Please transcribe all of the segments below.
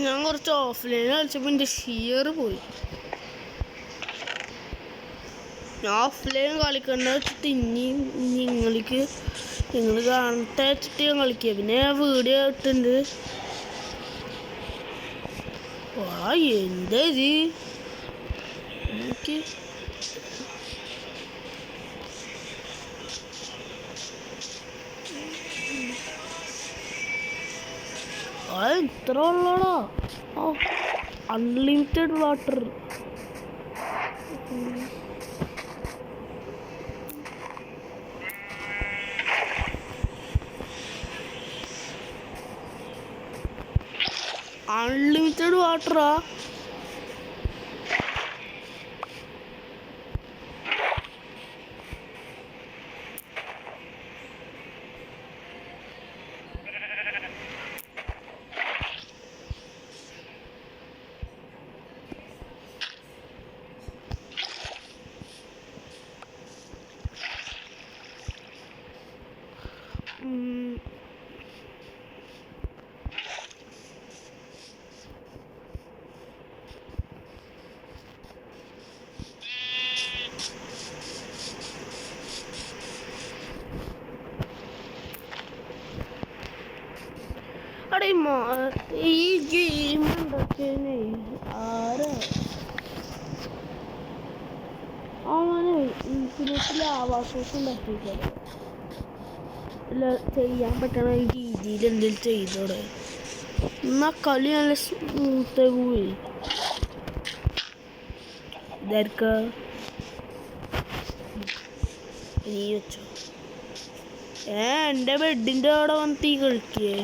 ഞാൻ കുറച്ച് ഓഫ്ലൈൻ കളിച്ചപ്പോൾ എൻ്റെ ഷിയർ പോയി. ഞാൻ ഓഫ്ലൈൻ കളിക്കണ്ട വെച്ചിട്ട് നിങ്ങൾ കാണട്ടെ വെച്ചിട്ട് ഞാൻ കളിക്കുക. പിന്നെ ഞാൻ വീഡിയോ ഇട്ടുണ്ട്. എന്താ ഇത് എനിക്ക് ഇത്ര ഉള്ളടാ. Unlimited water. അൺലിമിറ്റഡ് വാട്ടറാ. ഈ ഗെയിം ഉണ്ടാക്കിയതിനെ ആരാ? അവന് ഇൻഫിനിറ്റിൽ ആവാസമൊക്കെ ഉണ്ടാക്കിയിരിക്കുന്നത്. ചെയ്യാൻ പറ്റണ രീതിയിൽ എന്തെങ്കിലും ചെയ്തോടെ. എന്നാ കളി നല്ല സ്മൂത്ത് പോയി. ഇതായിരിക്ക നീ വെച്ചോ. എൻ്റെ ബെഡിൻ്റെ അവിടെ വന്ന് തീ കളിക്കേ.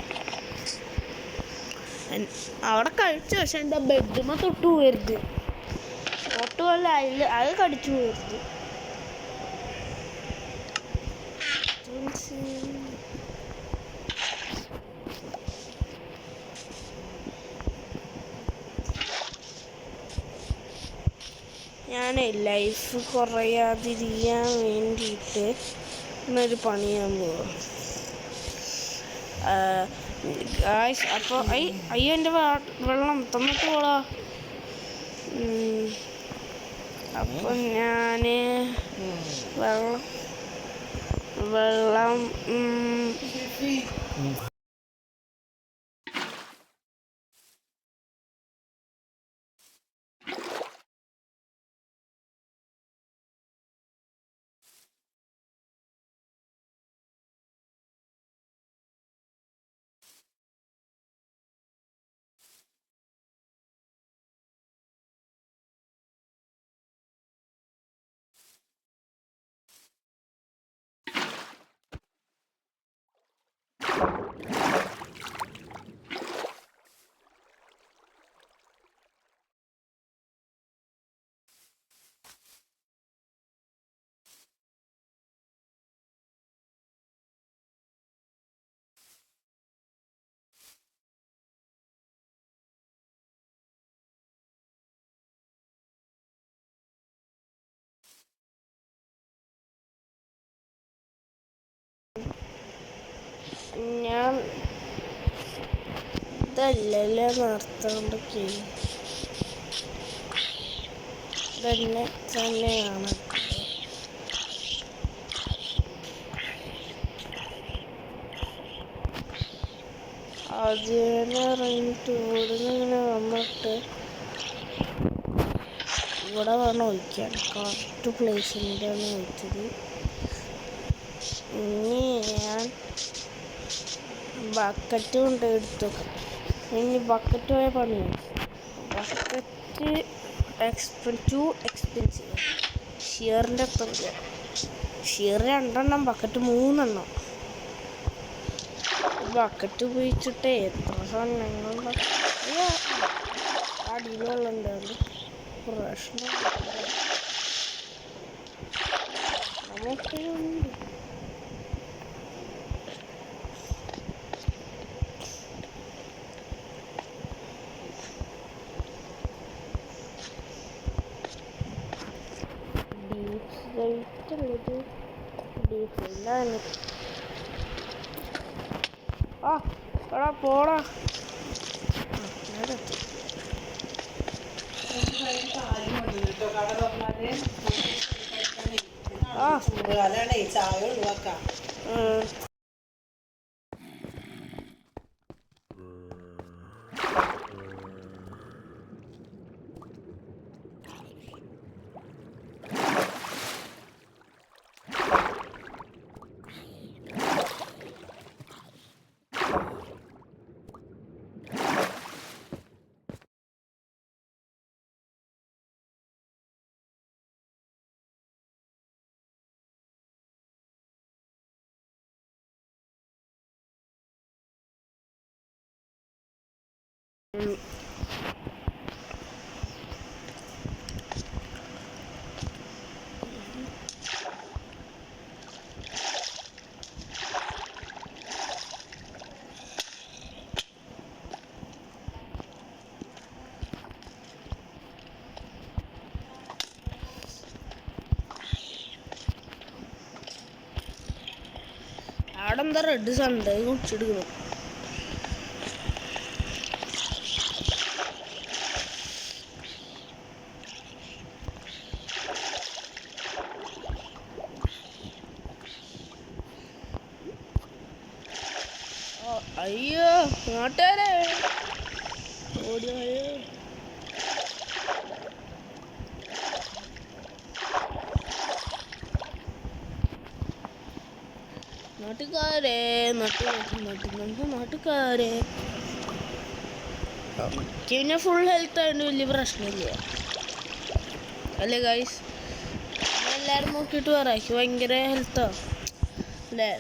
അവിടെ കഴിച്ചു. പക്ഷെ എൻ്റെ ബെഡുമ്മ തൊട്ട് പോയരുത്. തൊട്ടുപോലെ അത് കടിച്ചു പോയരുത്. ഞാൻ ലൈഫ് കുറയാതിരിക്കാൻ വേണ്ടിയിട്ട് എന്നൊരു പണി ചെയ്യാൻ പോവാം. അപ്പോൾ അയ്യോ എൻ്റെ വെള്ളം തന്നിട്ട് പോടാ. അപ്പോൾ ഞാൻ വെള്ളം ഞാൻ ഇതല്ലല്ലേ നടത്തോണ്ടൊക്കെ ഇതന്നെ തന്നെയാണ്. അതിനെ ഇറങ്ങിയിട്ട് ഇവിടുന്ന് ഇങ്ങനെ വന്നിട്ട് ഇവിടെ വേണം ഒഴിക്കാൻ. കറക്റ്റ് പ്ലേസിൻ്റെയാണ് ഒഴിച്ചത്. ഇനി ഞാൻ ബക്കറ്റ് കൊണ്ട് എടുത്തു. ഇനി ബക്കറ്റ് പോയ പണിയാണ്. Bucket to expensive. ഷിയറിൻ്റെ എത്ര രൂപ? Shear 2 bucket 3. ബക്കറ്റ് ഉപയോഗിച്ചിട്ട് എത്ര സാധനങ്ങൾ അടിയിലുള്ളുണ്ടായിരുന്നു. പ്രശ്നം നമുക്ക് ഡീഫില്ലാണ്. എടാ പോടാ. ആ ചൂടുകാലാണേ ചായ ഒഴിവാക്കാം. അവിടെ എന്താ റെഡ് സൺഡേ കുടിച്ചെടുക്കണം. അയ്യോ നാട്ടുകാരെ ഓടിയോ. നാട്ടുകാരെ നാട്ടുകാരെ പിന്നെ ഫുൾ ഹെൽത്ത് ആയതുകൊണ്ട് വലിയ പ്രശ്നമില്ല അല്ലേ ഗൈസ്? എല്ലാവരും നോക്കിയിട്ട് പറ എനിക്ക് ഭയങ്കര ഹെൽത്താ അല്ലേ?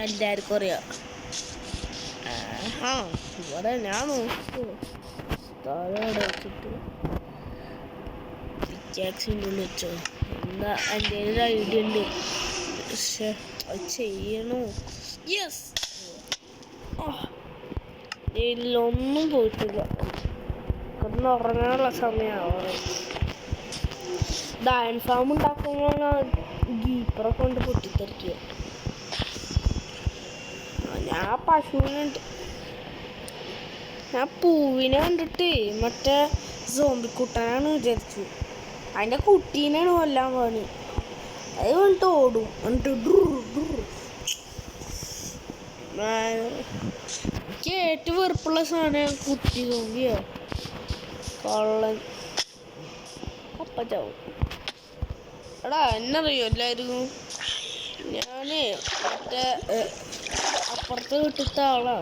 എല്ലാവർക്കും അറിയാം. ആ ഇവിടെ ഞാൻ നോക്കൂ താഴെ വെച്ചിട്ട് പിക്കാക്സിൻ്റെ ഉള്ളിൽ വെച്ചോ. എന്താ എൻ്റെ ഒരു ഐഡിയ ഉണ്ട്, പക്ഷെ അത് ചെയ്യണോ? യെസ്, ഇതിലൊന്നും പോയിട്ടില്ല. ഒന്ന് ഉറങ്ങാനുള്ള സമയമാണ്. ഡയൻ ഫാം ഉണ്ടാക്കുമ്പോൾ ഗീപ്പറെ കൊണ്ട് പൊട്ടിത്തെറിക്കുക. ഞാൻ പശുവിനുണ്ട്, ഞാൻ പൂവിനെ കണ്ടിട്ട് മറ്റേ സോംബിക്കുട്ടനാണ് വിചാരിച്ചു. അതിൻ്റെ കുട്ടീനാണ് കൊല്ലാൻ പണി. അത് കണ്ടിട്ട് ഓടും, എന്നിട്ട് എനിക്ക് ഏറ്റവും വെറുപ്പുള്ള സാധനം കുട്ടി സോംബിയാ. കള്ളൻ അപ്പച്ചാവും. എടാ എന്നറിയോ എല്ലാവർക്കും, ഞാന് മറ്റേ അപ്പുറത്ത് വീട്ടിലത്തെ ആളാ,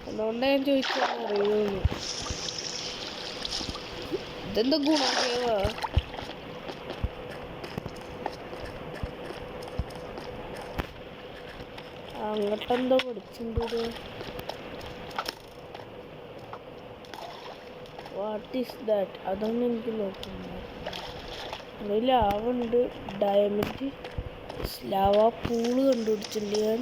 അതുകൊണ്ടാണ് ഞാൻ ചോദിച്ചാൽ അറിയുന്നു. ഇതെന്താ ഗുണകേവാ? അങ്ങോട്ടെന്തോ പഠിച്ചിട്ടുണ്ട്. What is that? അതാണ് എനിക്ക് നോക്കുന്നത്. ലാവുണ്ട്, ഡയമണ്ട് ലാവ പൂള് കണ്ടുപിടിച്ചിട്ടുണ്ട് ഞാൻ.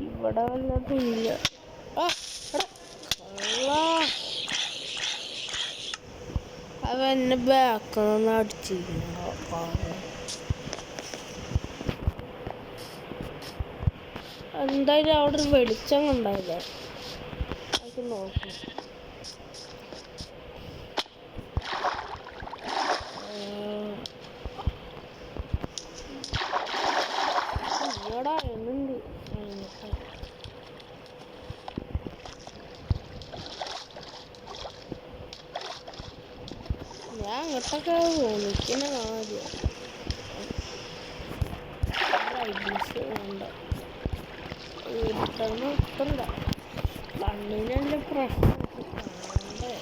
ഇവിടെ വല്ലതും ഇല്ല. അവ എന്നെ ബാക്കൊന്ന് അടിച്ചിരിക്കുന്നു. എന്തായാലും അവിടെ ഒരു വെളിച്ചം കണ്ടായില്ലേ, അത് നോക്കും. ഇവിടെ എന്നുണ്ട് ഞാൻ അങ്ങോട്ടൊക്കെ തോന്നിക്കുന്ന കാര്യം വേണ്ട വീട്ടിൽ എത്തണ്ട. കണ്ണിനെൻ്റെ പ്രശ്നം കാണണ്ടേ.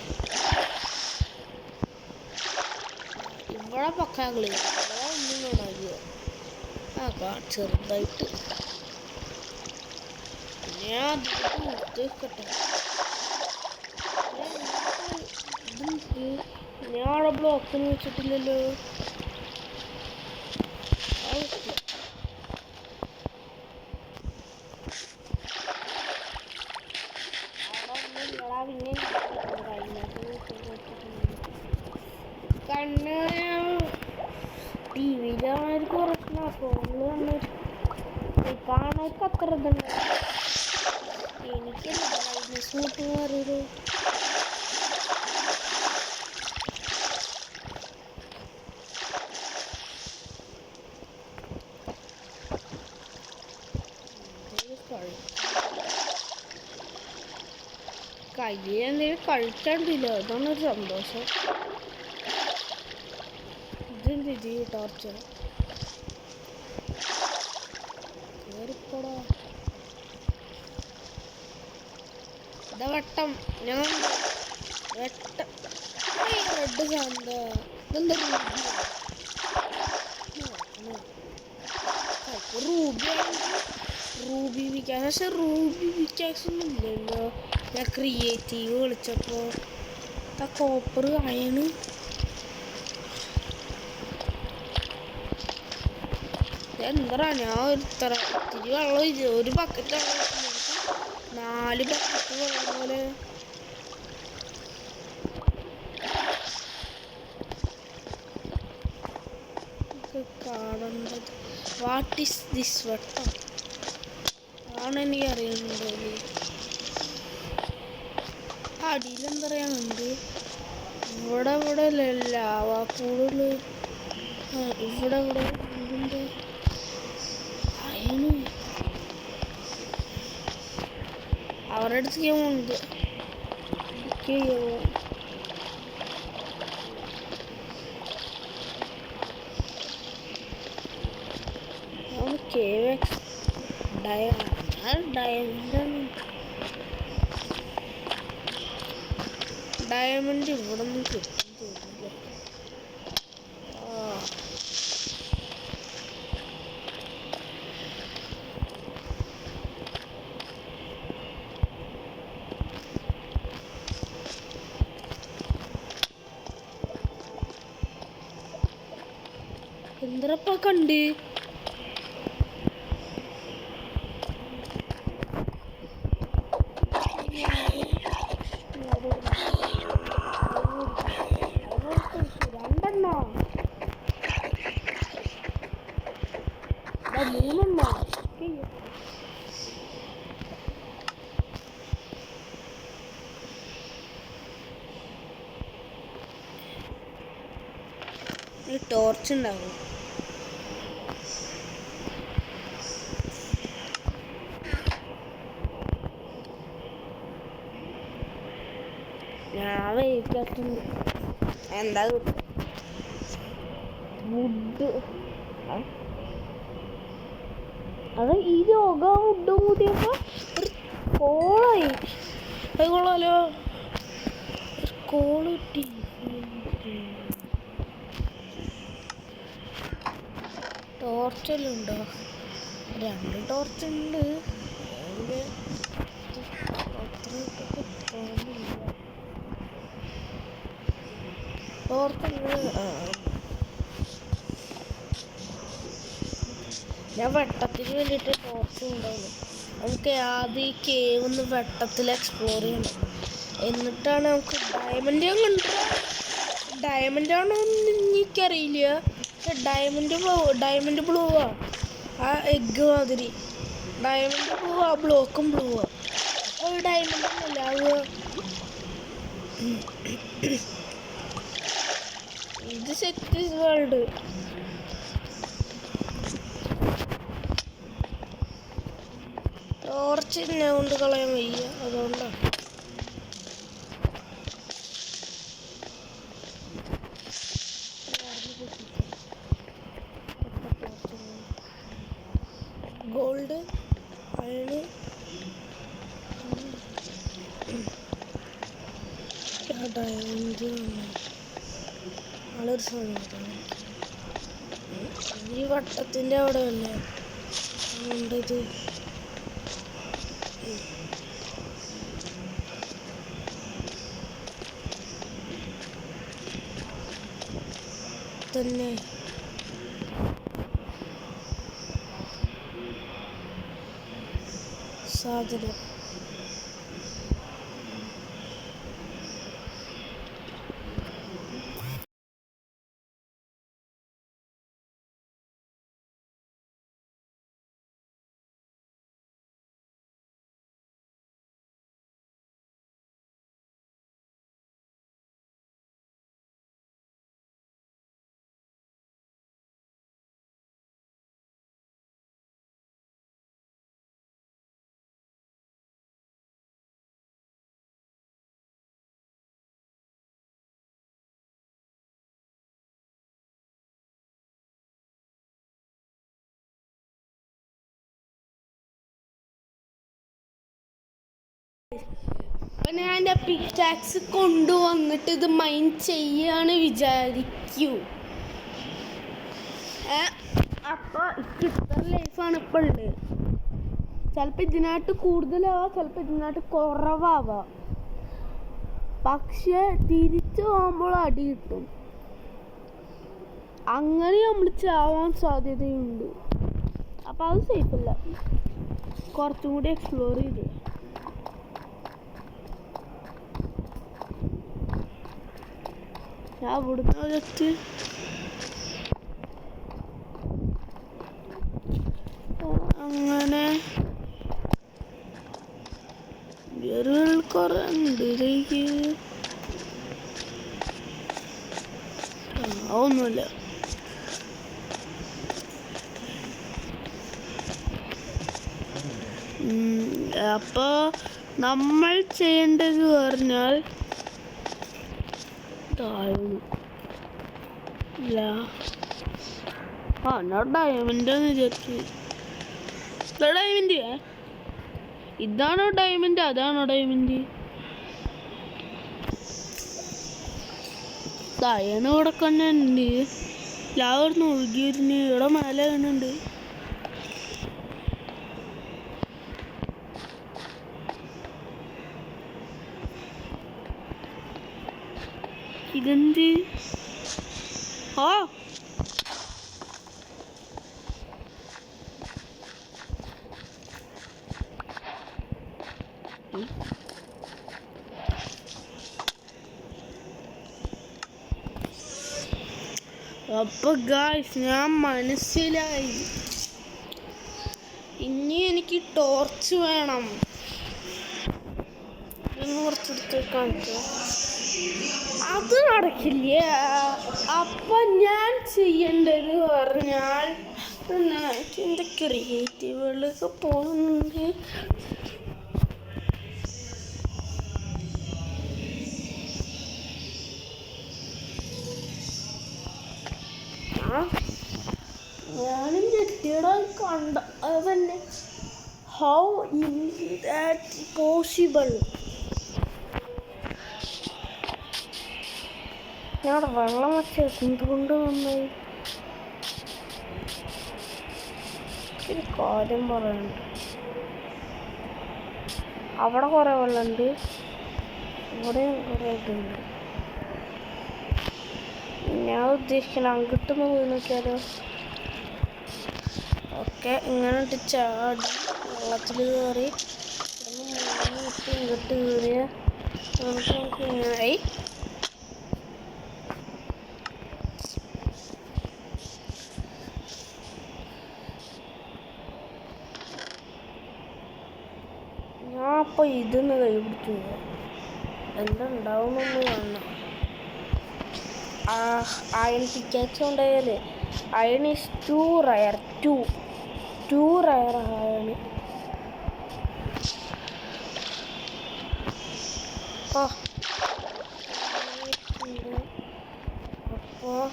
ഇവിടെ പക്കാകളി ഇവിടെ ഒന്നും ഉണ്ടാക്കിയോ? ചെറുതായിട്ട് ഞാൻ വെക്കട്ടെ. ഞാൻ അവിടെ ബ്ലോക്കൊന്നും വെച്ചിട്ടില്ലല്ലോ. അവിടെ കാണാനൊക്കെ അത്ര ഇതുണ്ട്. എനിക്കല്ല ബ്രൈറ്റ്നസ് കൂട്ടുക അറിയുള്ളൂ. കയ്യിൽ എന്തെങ്കിലും കഴിക്കാണ്ടില്ല, അതാണ് ഒരു സന്തോഷം. ഇതെന്ത് ടോർച്ചർ കേറിപ്പോടാ. ഇതാ വട്ടം, ഞാൻ വെട്ടം റെഡ് സാന്ത ഇതെന്താ റൂബി റൂബി വിക്കാസ്. പക്ഷെ റൂബി വിക്കാസ് ഒന്നും ഇല്ലല്ലോ. ഞാൻ ക്രിയേറ്റീവ് വിളിച്ചപ്പോൾ ആ കോപ്പർ അയണ് എന്താ. ഞാൻ ഇത്തിരി വെള്ളം ഒരു ബക്കറ്റ് വെള്ളം 4 ബക്കറ്റ് വെള്ളം പോലെ. കാണേണ്ടത് വാട്ട് ഈസ് ദിസ് വട്ടം ആണ് എനിക്ക് അറിയുന്നുണ്ട്. അടിയിലെന്താ പറയാനുണ്ട്. ഇവിടെ ലാവാ പൂള്. ഇവിടെ ഇതിൻ്റെ അയണ് അവരുടെ അടുത്ത് ചെയ്യുന്നുണ്ട്. ഡയമണ്ട് ഇവിടെ നിന്ന് കിട്ടും തോന്നില്ല. എന്തരപ്പ കണ്ട് രണ്ടെണ്ണോ 3 ടോർച്ച് ഉണ്ടാകും. ഞാൻ വെയിക്കത്തുന്നു. എന്താ കിട്ടും വുഡ്. അത് ഈ യോഗ വുഡ് കൂട്ടിയപ്പോ ഒരു കോളായി. അത് കൊള്ളാലോ, കോള് കിട്ടി. ടോർച്ചെല്ലാം ഉണ്ടോ? 2 ടോർച്ചുണ്ട്. ഞാൻ വെട്ടത്തിന് വേണ്ടിയിട്ട് ടോർച്ച് ഉണ്ടാവുന്നു. നമുക്ക് ആദ്യം ഈ കേവ് ഒന്ന് വെട്ടത്തിൽ എക്സ്പ്ലോർ ചെയ്യണം. എന്നിട്ടാണ് നമുക്ക് ഡയമണ്ട് ആണോ എന്ന് എനിക്കറിയില്ല. ഡയമണ്ട് ബ്ലൂവാ ആ എഗ്ഗ് മാതിരി. ഡയമണ്ട് ബ്ലൂവാ ബ്ലോക്കും ബ്ലൂവാ. അപ്പോൾ ഡയമണ്ട് ഒന്നല്ല ആവുക. ഇത് സെറ്റ് വേൾഡ്. ടോർച്ച് എന്നെ കൊണ്ട് കളയാൻ വയ്യ, അതുകൊണ്ടാണ്. ഗോൾഡ് അയണ് ഡയമണ്ട് നല്ലൊരു സാധനം. ഈ വട്ടത്തിൻ്റെ അവിടെ അല്ലേ അതുകൊണ്ടിത് തന്നെ സാധനം. ഞാൻ എൻ്റെ പിക്കാക്സ് കൊണ്ടുവന്നിട്ട് ഇത് മൈൻഡ് ചെയ്യാണ് വിചാരിക്കൂ. അപ്പോൾ എനിക്ക് ഇത്ര ലൈഫാണ് ഇപ്പോൾ ഉള്ളത്. ചിലപ്പോൾ ഇതിനായിട്ട് കൂടുതലാവാം, ചിലപ്പോൾ ഇതിനായിട്ട് കുറവാവാം. പക്ഷെ തിരിച്ചു പോകുമ്പോൾ അടി കിട്ടും. അങ്ങനെ നമ്മൾ ചാവാൻ സാധ്യതയുണ്ട്. അപ്പോൾ അത് സേഫല്ല. കുറച്ചും കൂടി എക്സ്പ്ലോർ ചെയ്ത് ഞാൻ ഇവിടുന്ന് ജസ്റ്റ് അങ്ങനെ കുറേ ഉണ്ട്. ഒന്നുമില്ല. അപ്പോൾ നമ്മൾ ചെയ്യേണ്ടത് പറഞ്ഞാൽ ഇല്ല ഞാൻ ഡയമണ്ടെന്ന് വിചാരിച്ചു. ഡയമണ്ട് ഇതാണോ ഡയമണ്ട് അതാണോ ഡയമണ്ട്? ഡയമണ്ട് ഇവിടെ തന്നെ ഉണ്ട്. ലാവർന്ന് ഒഴുകിയിരുന്നു. ഇവിടെ മേലെ കാണുന്നുണ്ട്. ഇതെന്ത്? ആ അപ്പൊ ഗായ്സ് ഞാൻ മനസ്സിലായി. ഇനി എനിക്ക് ടോർച്ച് വേണം. കുറച്ചെടുത്ത് കാണിക്കാം. അത് നടക്കില്ല. അപ്പൊ ഞാൻ ചെയ്യേണ്ടത് പറഞ്ഞാൽ എൻ്റെ ക്രിയേറ്റീവുകളൊക്കെ പോകുന്നുണ്ട്. ഞാനും ചെട്ടിയുടെ കണ്ട അത് തന്നെ. How is that possible? ഞാൻ വെള്ളം വെച്ച എന്തുകൊണ്ട് നന്നായി. ഒരു കാര്യം പറയാനുണ്ട്. അവിടെ കുറേ വെള്ളമുണ്ട്, ഇവിടെയും കുറേ ഇതുണ്ട്. ഞാൻ ഉദ്ദേശിക്കണം അങ്ങോട്ടൊന്ന് പോയി നോക്കിയാലോ. ഓക്കെ, ഇങ്ങനെ ചാടി വെള്ളത്തിൽ കയറി ഇങ്ങോട്ട് കയറിയ നമുക്ക് ഇങ്ങനെ ഞാൻ അപ്പോൾ ഇതൊന്ന് കൈ പിടിച്ചു. എന്തുണ്ടാവുമെന്ന് കാണണം. അയൺ പിക്കാക്സ് ഉണ്ടായാലേ iron is too rare. Too rare iron. അപ്പോൾ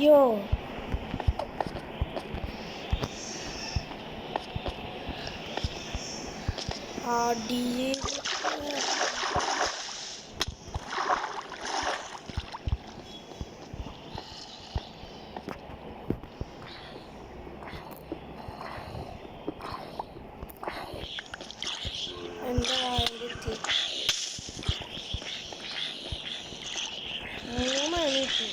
യോ ആടിയെ എൻ്റെ കാര്യത്തിൽ 3 മണിക്ക്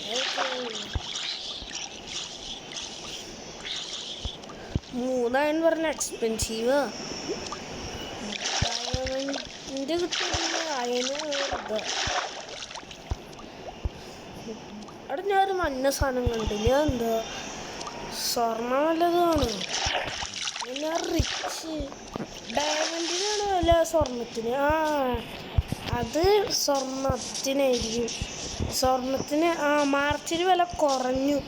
3 പറഞ്ഞ എക്സ്പെൻസീവ്. ഡയമണ്ട് കിട്ടുന്ന അയന് അവിടെ ഞാനൊരു മഞ്ഞ സാധനം കണ്ടില്ല. എന്താ സ്വർണ്ണം വല്ലതാണ്? ഞാൻ റിച്ച്. ഡയമണ്ടിനാണ് വില സ്വർണത്തിന്. അത് സ്വർണത്തിനായിരിക്കും. സ്വർണത്തിന് മാർച്ചിൽ വില കുറഞ്ഞു.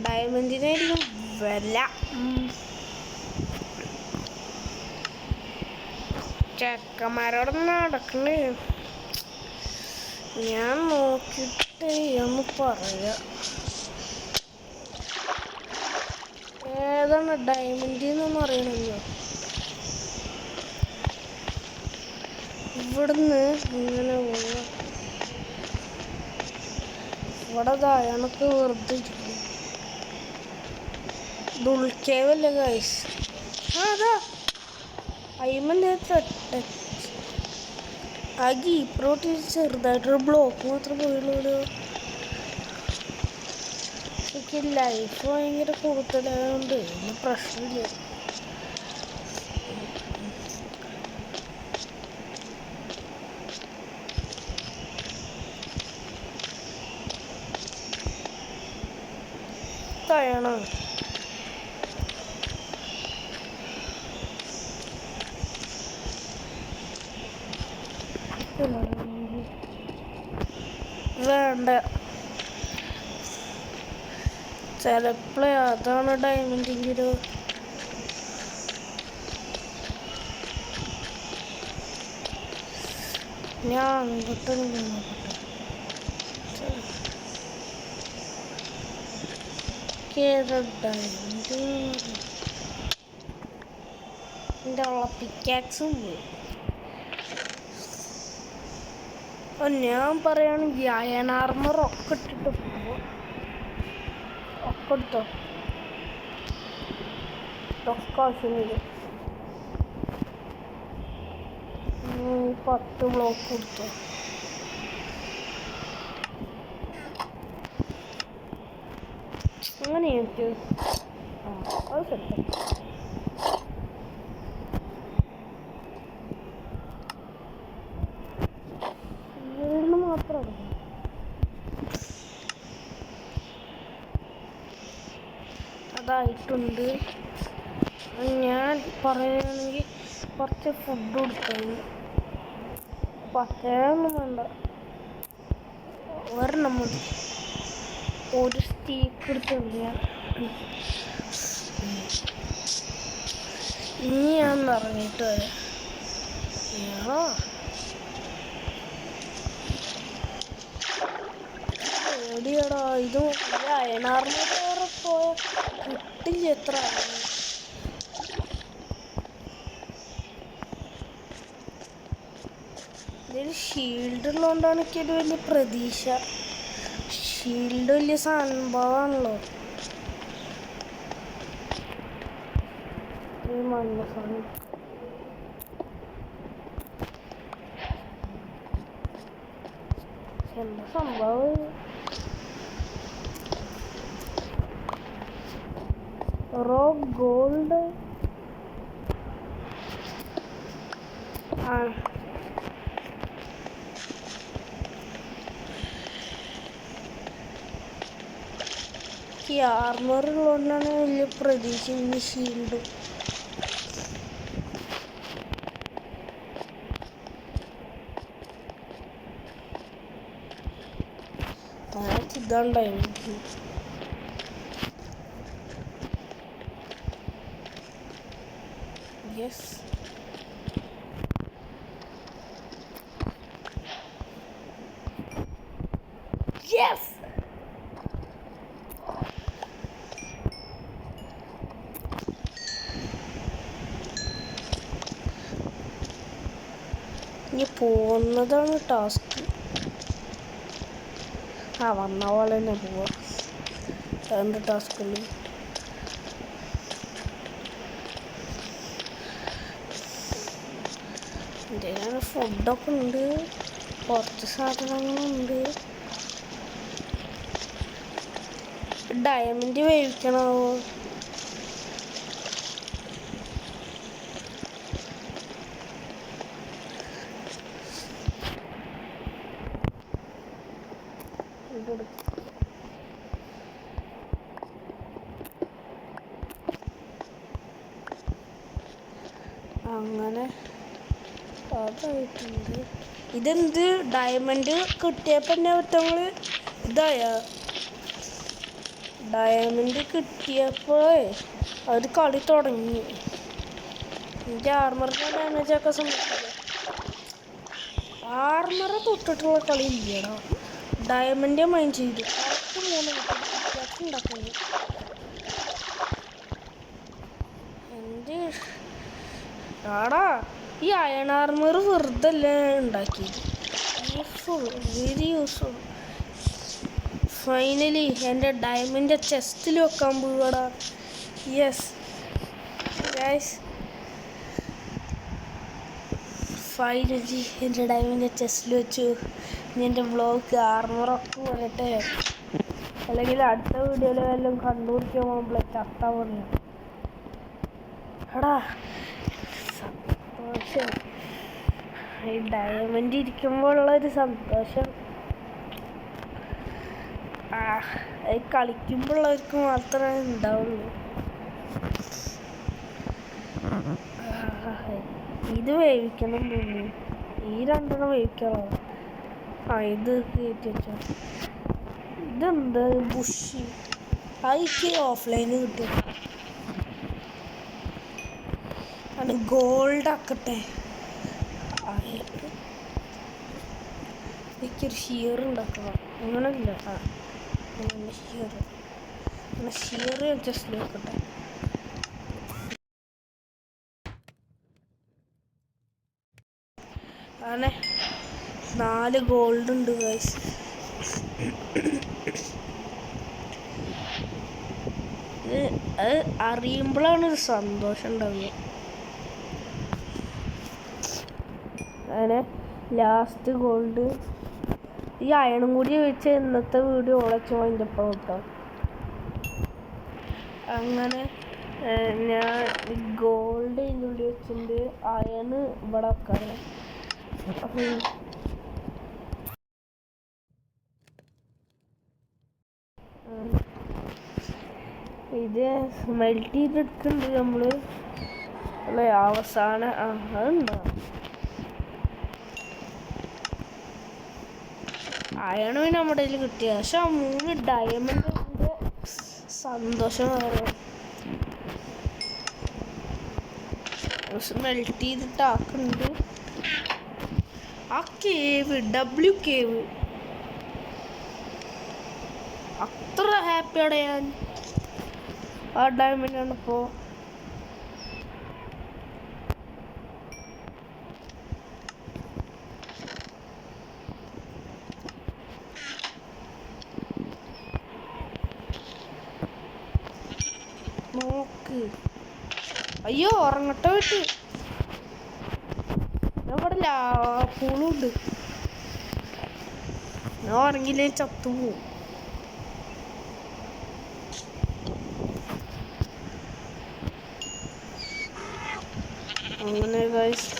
ഡയമണ്ടിനായിരിക്കും വില. ചെക്കന്മാരോടൊന്നും നടക്കണേ. ഞാൻ നോക്കിയിട്ട് ഒന്ന് പറയാം. ഏതാണ് ഡയമണ്ട് എന്നൊന്നും അറിയണല്ലോ. ഇവിടുന്ന് ഇങ്ങനെ പോവുക. ഇവിടെ അയാളൊക്കെ വെറുതെ ഇരിക്കുന്നു. ദുൽക്കേവല്ലേ ഗൈസ്? അതാ അയ്മൻ്റെ ആ ഗീപ്രോട്ട് ചെറുതായിട്ടൊരു ബ്ലോക്ക് മാത്രം പോയുള്ളൂ. എനിക്ക് ലൈഫ് ഭയങ്കര കൂടുതലായതുകൊണ്ട് ഒന്നും പ്രശ്നമില്ല. തയ്യണം വേണ്ട. ചിലപ്പോഴേ അതാണ് ഡയമണ്ടിൻ്റെ ഒരു ഞാൻ അങ്ങോട്ടൊന്നും നോക്കട്ടെ. ഡയമണ്ട് എൻ്റെ ഉള്ള പിക്കാക്സും പോയി. ഞാൻ പറയുകയാണെങ്കിൽ അയൺ ആർമർ ഒക്കെ ഇട്ടിട്ട് പോകുമ്പോൾ ഒക്കെ എടുത്തോ. ഒക്കെ ആവശ്യമില്ല. 10 ബ്ലോക്ക് കൊടുത്തോ. അങ്ങനെ എനിക്ക് അത് സെറ്റ് മാത്രമാണ്. അതായിട്ടുണ്ട്. ഞാൻ പറയുകയാണെങ്കിൽ കുറച്ച് ഫുഡ് കൊടുത്തു. പച്ചയൊന്നും വേണ്ട, ഒരെണ്ണം മതി. ഒരു സ്റ്റീക്ക് എടുത്തില്ല. ഇനി ഞാൻ ഇറങ്ങിയിട്ട് വരാം. എടിയടാ ഇത് അയണാർമ പോയ കിട്ടില്ല. എത്ര ഇതിൽ ഷീൽഡ് ഉള്ളതുകൊണ്ടാണ് എനിക്കൊരു വലിയ പ്രതീക്ഷ. ഷീൽഡ് വലിയ സംഭവമാണല്ലോ. ഈ മഞ്ഞ സാധനം എന്താ സംഭവം? റോക്ക് ഗോൾഡ് ആ ഈ ആർമറുള്ളതുകൊണ്ടാണ് വലിയ പ്രതീക്ഷ. ഇനി ഷീൽഡും ഇതാണ്ടായിരുന്നു. യെസ് യെസ് ഇനി പോകുന്നതാണ് ടാസ്ക്. വന്ന പോലെ തന്നെ പോവാം. രണ്ട് ടാസ്കുണ്ട്. എന്തെങ്കിലും ഫുഡൊക്കെ ഉണ്ട്, കുറച്ച് സാധനങ്ങളുണ്ട്. ഡയമണ്ട് വേവിക്കണോ? അങ്ങനെ അതായിട്ടുണ്ട്. ഇതെന്ത് ഡയമണ്ട് കിട്ടിയപ്പോൾ തന്നെ ഒറ്റങ്ങൾ ഇതായ ഡയമണ്ട് കിട്ടിയപ്പോഴേ അവർ കളി തുടങ്ങി. എൻ്റെ ആർമറിൻ്റെ ഡാമേജൊക്കെ സംഭവിക്കില്ല. ആർമറെ തൊട്ടിട്ടുള്ള കളി ഇല്ലടാ. ഡയമണ്ട് മൈൻഡ് ചെയ്തു കറക്റ്റ് 3 വ്യത്യാസം ഉണ്ടാക്കുന്നു. ആടാ ഈ അയൺ ആർമർ വെറുതെ അല്ലേ ഉണ്ടാക്കിയത്. Useful, very useful. ഫൈനലി എൻ്റെ ഡയമണ്ട് ചെസ്റ്റിൽ വെക്കാൻ പോവാടാ. യെസ് ഗൈസ്, ഫൈനലി എൻ്റെ ഡയമണ്ട് ചെസ്റ്റിൽ വെച്ചു. ഇനി എൻ്റെ വ്ളോഗ് ആർമറൊക്കെ വരട്ടെ, അല്ലെങ്കിൽ അടുത്ത വീഡിയോയിൽ വല്ലതും കണ്ടുപിടിക്കാൻ പോകുമ്പോൾ ചത്താ പറഞ്ഞു. എടാ സന്തോഷം, ഈ ഡയമണ്ട് ഇരിക്കുമ്പോഴുള്ളൊരു സന്തോഷം അത് കളിക്കുമ്പോഴുള്ളവർക്ക് മാത്രമേ ഉണ്ടാവുള്ളൂ. ഇത് വേവിക്കണം തോന്നുന്നു. ഈ രണ്ടെണ്ണം വേവിക്കാറോ? ഇത് കയറ്റി വെച്ചോ. ഇതെന്താ ബുഷി? അതൊക്കെ ഓഫ്ലൈന് കിട്ടും. അത് ഗോൾഡ് ആക്കട്ടെ. എനിക്കൊരു ഷിയർ ഉണ്ടാക്കണം. അങ്ങനെയില്ല, ഷിയർ ജസ്റ്റ് നോക്കട്ടെ. അങ്ങനെ 4 ഗോൾഡ് ഉണ്ട് ഗൈസ്. അത് അറിയുമ്പോഴാണ് ഒരു സന്തോഷം ഉണ്ടാവുക. അങ്ങനെ ലാസ്റ്റ് ഗോൾഡ്. ഈ അയണും കൂടി വെച്ച് ഇന്നത്തെ വീഡിയോ ഉളച്ചു അതിൻ്റെ ഒപ്പം കിട്ടാം. അങ്ങനെ ഞാൻ ഗോൾഡ് ഇതിൻ്റെ ഉള്ളിൽ വെച്ചിട്ടുണ്ട്, അയണ് ഇവിടെ വെക്കാറ്. അപ്പം ഇത് മെൽറ്റ് ചെയ്തെടുക്കുന്നുണ്ട് നമ്മൾ അല്ലേ അവസാനം. അതുണ്ടോ അയണ് നമ്മുടെ കയ്യിൽ കിട്ടിയ, പക്ഷെ ആ 3 ഡയമണ്ടിൻ്റെ സന്തോഷം വേറെ. മെൽറ്റ് ചെയ്തിട്ട് ആക്കുന്നുണ്ട്. ആ കേവ്, W കേവ്, അത്ര ഹാപ്പിയാണ് ഞാൻ. ആ ഡയമണ്ടാണ് ഇപ്പോൾ. നോക്ക്, അയ്യോ ഉറങ്ങട്ടെ വിട്ട്. ഇവിടെ പൂളുണ്ട്, ഞാൻ ഉറങ്ങിയില്ലേ ചത്തുപോവും. അങ്ങനെ ഗൈസ്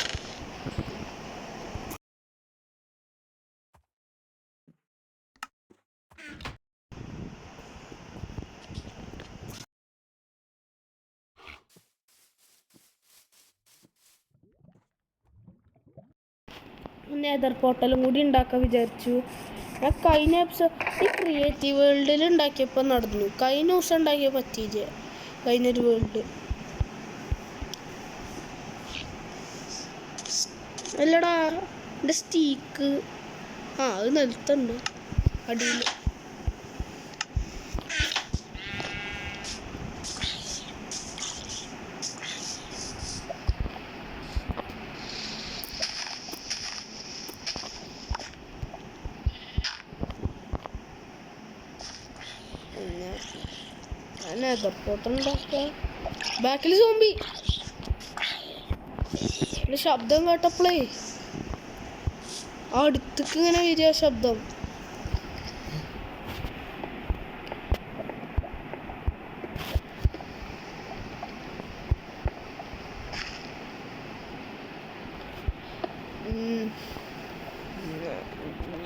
നെതർ പോർട്ടലും കൂടി ഉണ്ടാക്കാൻ വിചാരിച്ചു. ഞാൻ കഴിഞ്ഞ എപ്പിസോഡ് ഈ ക്രിയേറ്റീവ് വേൾഡിൽ ഉണ്ടാക്കിയപ്പോൾ നടന്നു. കഴിഞ്ഞ ദിവസം ഉണ്ടാക്കിയ പറ്റിയില്ല. കഴിഞ്ഞൊരു വേൾഡ് അല്ലടാ, എൻ്റെ സ്റ്റീക്ക് അത് നിലത്തുണ്ട് അടിയിൽ. നെതർപോർട്ടുണ്ടാക്കുക. ബാക്കിൽ സോംബി. ശബ്ദം കേട്ടപ്പോളേ അടുത്തേക്ക് ഇങ്ങനെ വരിക ശബ്ദം.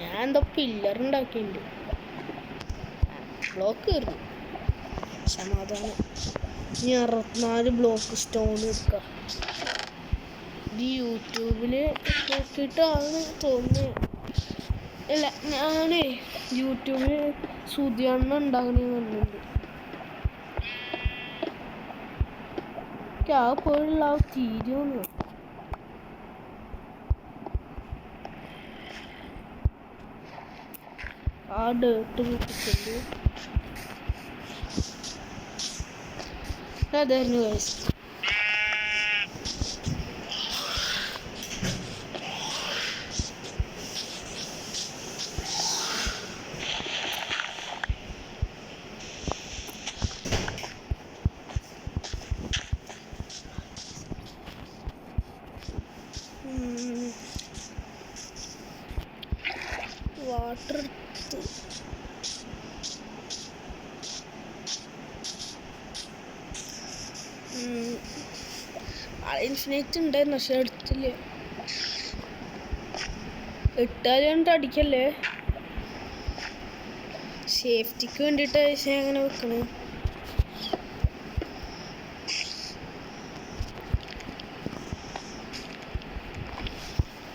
ഞാൻ എന്തോ പില്ലർ ഉണ്ടാക്കിയിട്ടുണ്ട്. ബ്ലോക്ക് കയറി സമാധാനം. ഇനി 64 ബ്ലോക്ക് സ്റ്റോൺ എടുക്കുക. ഇത് യൂട്യൂബിൽ നോക്കിയിട്ടാണ് തോന്നുന്നത്. അല്ല, ഞാനേ യൂട്യൂബിൽ സുതിയണ്ണ ഉണ്ടാകണേന്ന് കണ്ടിട്ടുണ്ട്. ആ പോലുള്ള ആ തീരുമെന്ന്. ആ ഡേട്ട് കിട്ടിട്ടുണ്ട്. അതായിരുന്നു ഗൈസ്. ഇൻഫിനിറ്റ് ഉണ്ടായിരുന്നു പക്ഷെ എടുത്തില്ല. ഇട്ടാലും കൊണ്ട് അടിക്കല്ലേ, സേഫ്റ്റിക്ക് വേണ്ടിയിട്ട് പക്ഷേ അങ്ങനെ വെക്കണേ.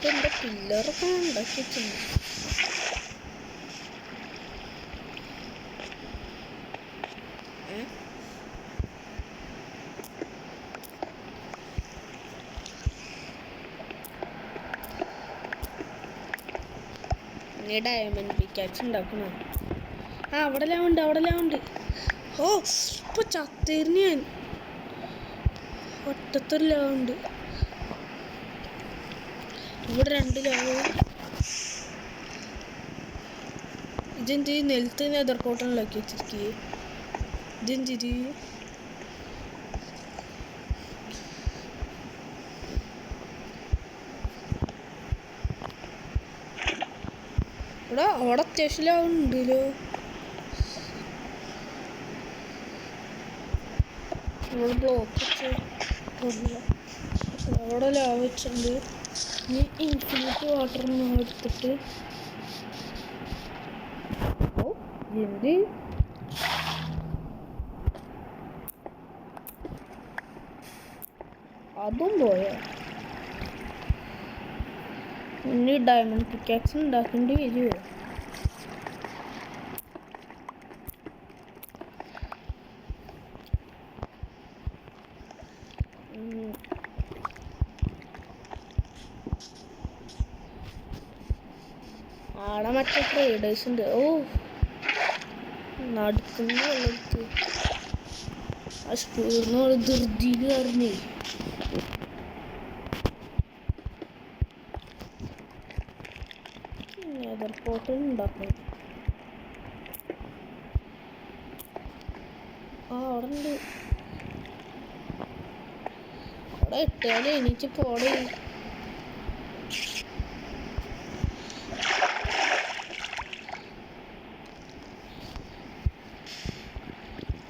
എൻ്റെ പില്ലറൊക്കെ ഉണ്ടാക്കി വെച്ചിട്ടുണ്ട്. ഇനി ഡയമണ്ട് പിക്കാക്സ് ഉണ്ടാക്കണോ? ആ അവിടെ ലാവുണ്ട്, അവിടെ ലാവുണ്ട്. ഓ ഇപ്പൊ ചത്തേരിന് ഞാൻ. ഒറ്റത്തൊരു ലാവുണ്ട്. ഇവിടെ 2 ലാവ്. ഇതെന്ത് നെൽത്ത് നെതർ കോട്ടണിലാക്കി വെച്ചിരിക്കേ? ഇതെന്തിരി? അവിടെ അത്യാവശ്യം ലാവുണ്ടല്ലോ. ഇവിടെ ബ്ലോക്ക് വെച്ച് അവിടെ ലാവ് വെച്ചിട്ടുണ്ട്. ഇനി ഇൻഫിനിറ്റ് വാട്ടർ എടുത്തിട്ട് എന്ത് അതും പോയോ? ഇനി ഡയമണ്ട് പിക്കാക്സ് ഉണ്ടാക്കേണ്ടി വരുമോ? ആടെ മറ്റേ ട്രേഡേഴ്സ് ഉണ്ട്. ഓ നടക്കുന്ന വെള്ളത്ത് ആ സ്പീഡിന് ഒരു ധൃതിയിൽ കയറുന്നേ. എയർപോർട്ടിൽ ഉണ്ടാക്കണം. ആ അവിടെ ഉണ്ട്. അവിടെ ഇട്ടാലേ എനിക്ക് പോടേ.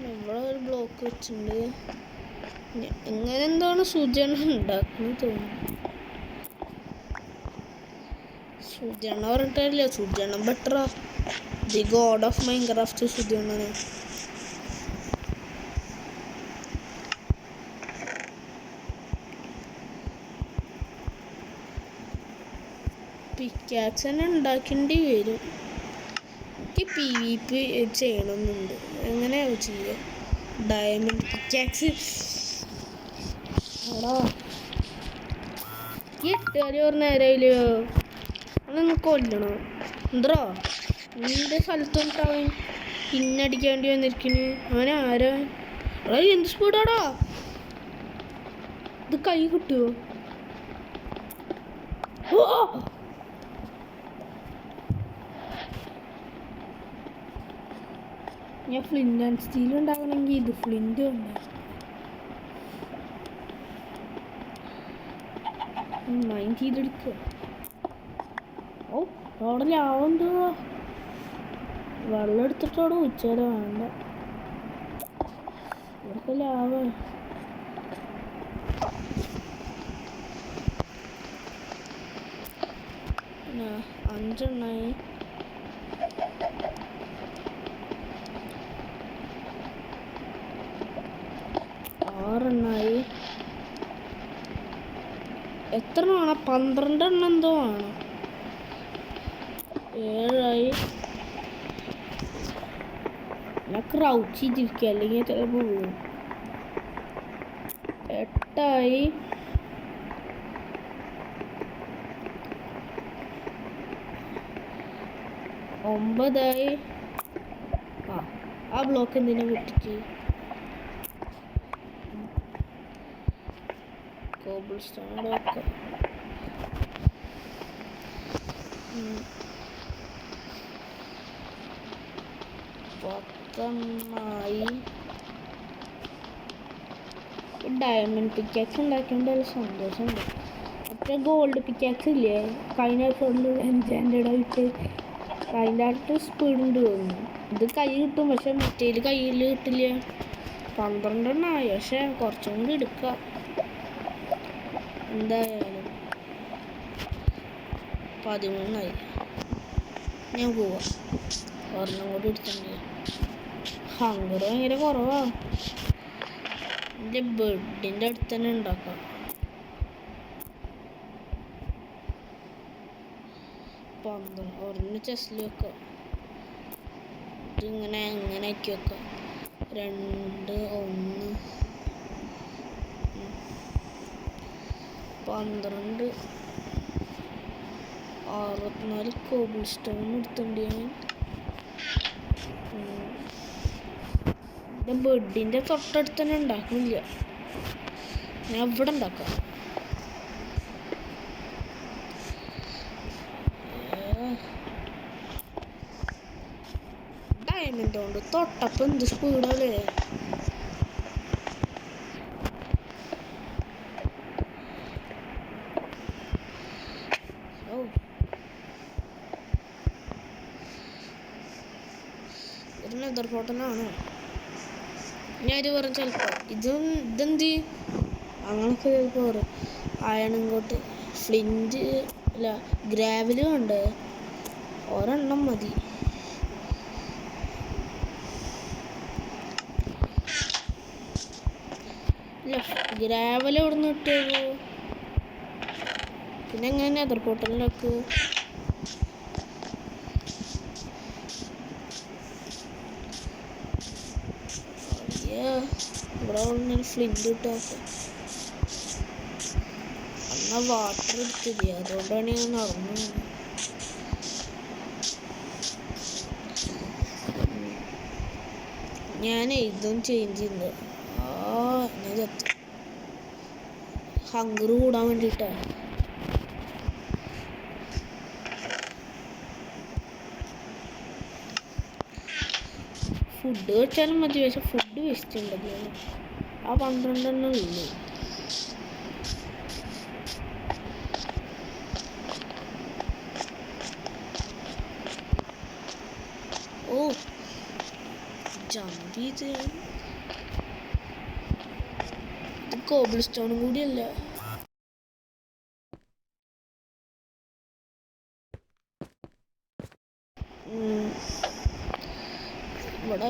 ഇവിടെ ഒരു ബ്ലോക്ക് വെച്ചിട്ടുണ്ട്. എങ്ങനെ എന്താണ് സൂചന ഉണ്ടാക്കുന്നത് തോന്നുന്നു. സൂചന പറഞ്ഞിട്ടില്ല, സൂചന ബെറ്ററാ. ദി ഗോഡ് ഓഫ് മൈൻക്രാഫ്റ്റ് സൂചന. പിക്കാക്സ് തന്നെ ഉണ്ടാക്കേണ്ടി വരും. എനിക്ക് PvP ചെയ്യണമെന്നുണ്ട്. എങ്ങനെയാണ് ചെയ്യുക? ഡയമണ്ട് പിക്കാക്സ് ആടാ ഈ 8 കളി ഒരു നേരമില്ലയോ? അതൊന്ന് കൊല്ലണോ എന്തോ? നിന്റെ സ്ഥലത്ത് വന്നിട്ടാവൻ പിന്നടിക്കേണ്ടി വന്നിരിക്കുന്നു. അവൻ ആരാ? എടാ എന്ത് സ്പീഡാടാ ഇത്! കൈ കിട്ടുമോ? ഞാൻ ഫ്ലിൻ്റ് ആൻഡ് സ്റ്റീൽ ഉണ്ടാകണമെങ്കിൽ ഇത് ഫ്ലിൻ്റ് ഉണ്ട്. മൈൻഡ് ചെയ്തെടുക്കുക. ഓ അവിടെ ലാവുണ്ട്. വെള്ളം എടുത്തിട്ടോടെ ഉച്ചവരെ വേണ്ട. ഇവിടുത്തെ ലാവ് 5 എണ്ണായി. എണ്ണായി. എത്ര വേണം? 12 എണ്ണം എന്തോ വേണം. 7ആയി. ഞാൻ ക്രൗച്ച് ചെയ്തിരിക്കുക, അല്ലെങ്കിൽ ചിലപ്പോൾ പോകും. 8ആയി. 9ആയി. ആ ബ്ലോക്ക് എന്തിനാ പൊട്ടിച്ച്? Cobblestone block. 10ആയി. ഡയമണ്ട് പിക്കാക്സ് ഉണ്ടാക്കേണ്ട ഒരു സന്തോഷമുണ്ട്. മറ്റേ ഗോൾഡ് പിക്കാക്സ് ഇല്ലേ, കഴിഞ്ഞ എപ്പിസോഡിൽ എൻചാൻറ്റഡ് ആയിട്ട് അതിൻ്റെ അടുത്ത് സ്പീഡുണ്ട് തോന്നുന്നു. ഇത് കൈ കിട്ടും, പക്ഷെ മറ്റേല് കയ്യിൽ കിട്ടില്ല. 12 എണ്ണമായി, പക്ഷെ കുറച്ചും കൂടി എടുക്കാം. എന്തായാലും 13 ഞാൻ പോവാ. ഒരെണ്ണം കൂടി എടുത്തിട്ടുണ്ട്. ഹങ്കർ ഭയങ്കര കുറവാ. എൻ്റെ ബെഡിൻ്റെ അടുത്ത് തന്നെ ഉണ്ടാക്കാം. ഒരെണ്ണം ചെസ്റ്റിൽ വെക്കാം. ഇതിങ്ങനെ എങ്ങനെയൊക്കെ വെക്കാം. 2 1 12 64 കോബിൾ സ്റ്റോൺ എടുത്തിട്ടുണ്ട് ഞാൻ. എൻ്റെ ബെഡിൻ്റെ തൊട്ടടുത്ത് തന്നെ ഉണ്ടാക്കുന്നില്ല. ഞാൻ ഇവിടെ ഉണ്ടാക്കാം. ഡയമണ്ട് കൊണ്ട് തൊട്ടപ്പം എന്ത് സ്പീഡല്ലേ. ഒരു നെതർ പോട്ടനാണ് ഞാൻ പറയും. ചിലപ്പോൾ ഇതെന്ത് അങ്ങനൊക്കെ ചിലപ്പോൾ പറയും. അയണിങ്ങോട്ട് ഫ്ലിൻറ്റ് അല്ല ഗ്രാവല് ഉണ്ട്. ഒരെണ്ണം മതി. ഇല്ല ഗ്രാവൽ എവിടെ നിന്ന് കിട്ടുമോ? പിന്നെ എങ്ങനെ നെതർ പോട്ടലിലൊക്കെ ഇവിടെ ഫ്ലിൻറ്റ് കിട്ടാത്ത. അന്നാ വാട്ടർ എടുത്തില്ല, അതുകൊണ്ടാണ് ഞാൻ നടന്നു. ഞാൻ ഇതും ചേഞ്ച് ചെയ്യുന്നത് ഞാൻ ചത്തു. ഹങ്കർ കൂടാൻ വേണ്ടിയിട്ടാണ്. ഫുഡ് വെച്ചാലും മതി, പക്ഷെ ഫുഡ് വേസ്റ്റ് ഉണ്ടല്ലോ. ആ 12 ഉള്ളു. ഓ ജമ്പ് ചെയ്ത് ഇത് കോബിൾ സ്റ്റോണും കൂടിയല്ല. ഇവിടെ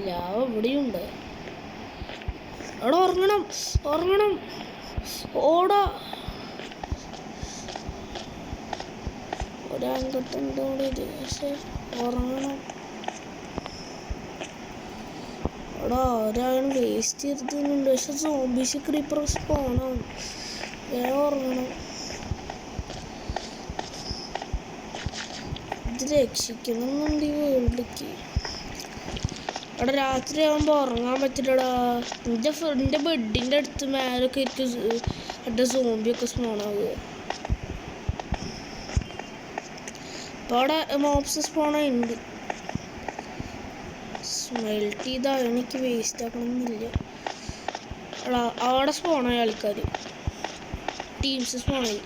ലാവ ഇവിടെയുണ്ട്. അവിടെ ഉറങ്ങണം ഓടാ. ഒരാങ്കത്തുണ്ട് ഇവിടെ. പക്ഷെ ഉറങ്ങണം. അവിടെ ഒരാളും വേസ്റ്റ് ചെയ്തിട്ടുണ്ട്. പക്ഷെ സോംബീസ് ക്രീപ്പർ സ്പോണാണ്. വേഗം ഉറങ്ങണം. ഇത് രക്ഷിക്കണമെന്നുണ്ട് ഈ വേൾഡിലേക്ക്. അവിടെ രാത്രി ആകുമ്പോൾ ഉറങ്ങാൻ പറ്റില്ലടാ. എൻ്റെ ബെഡിൻ്റെ അടുത്ത് മേലൊക്കെ എനിക്ക് എൻ്റെ സോംബിയൊക്കെ സ്പോണാവുക. അപ്പോൾ അവിടെ മോബ്സ് സ്പോണുണ്ട്. സ്മെൽറ്റ് ചെയ്താൽ എനിക്ക് വേസ്റ്റ് ആക്കണമെന്നില്ല. അവിടെ സ്പോണായ ആൾക്കാർ ടീംസ് സ്പോണായി.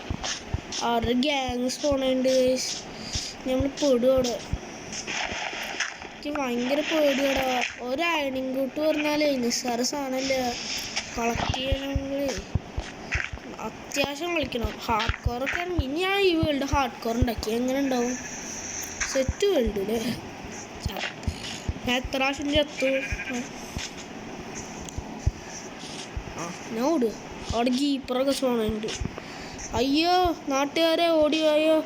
അവരുടെ ഗ്യാങ് സ്പോണുണ്ട്. നമ്മൾ പെടും അവിടെ. എനിക്ക് ഭയങ്കര പേടിയാടാ. ഒരു അയണിങ് കൂട്ട് പറഞ്ഞാലേ നിസ്സാര സാധനമല്ല. കളക്ട് ചെയ്യണമെങ്കിൽ അത്യാവശ്യം കളിക്കണം. ഹാർഡ് കോറൊക്കെ ആണെങ്കിൽ ഞാൻ ഈ വേൾഡ് ഹാർഡ് കോർ ഉണ്ടാക്കി എങ്ങനെ ഉണ്ടാവും? സെറ്റ് വേൾഡ് അല്ലേ. ഞാൻ എത്ര പ്രാവശ്യം ചത്തു. ഞാൻ ഓടുക. അവിടെ കീപ്പറൊക്കെ സ്പോണുണ്ട്. അയ്യോ നാട്ടുകാരെ ഓടിയോ.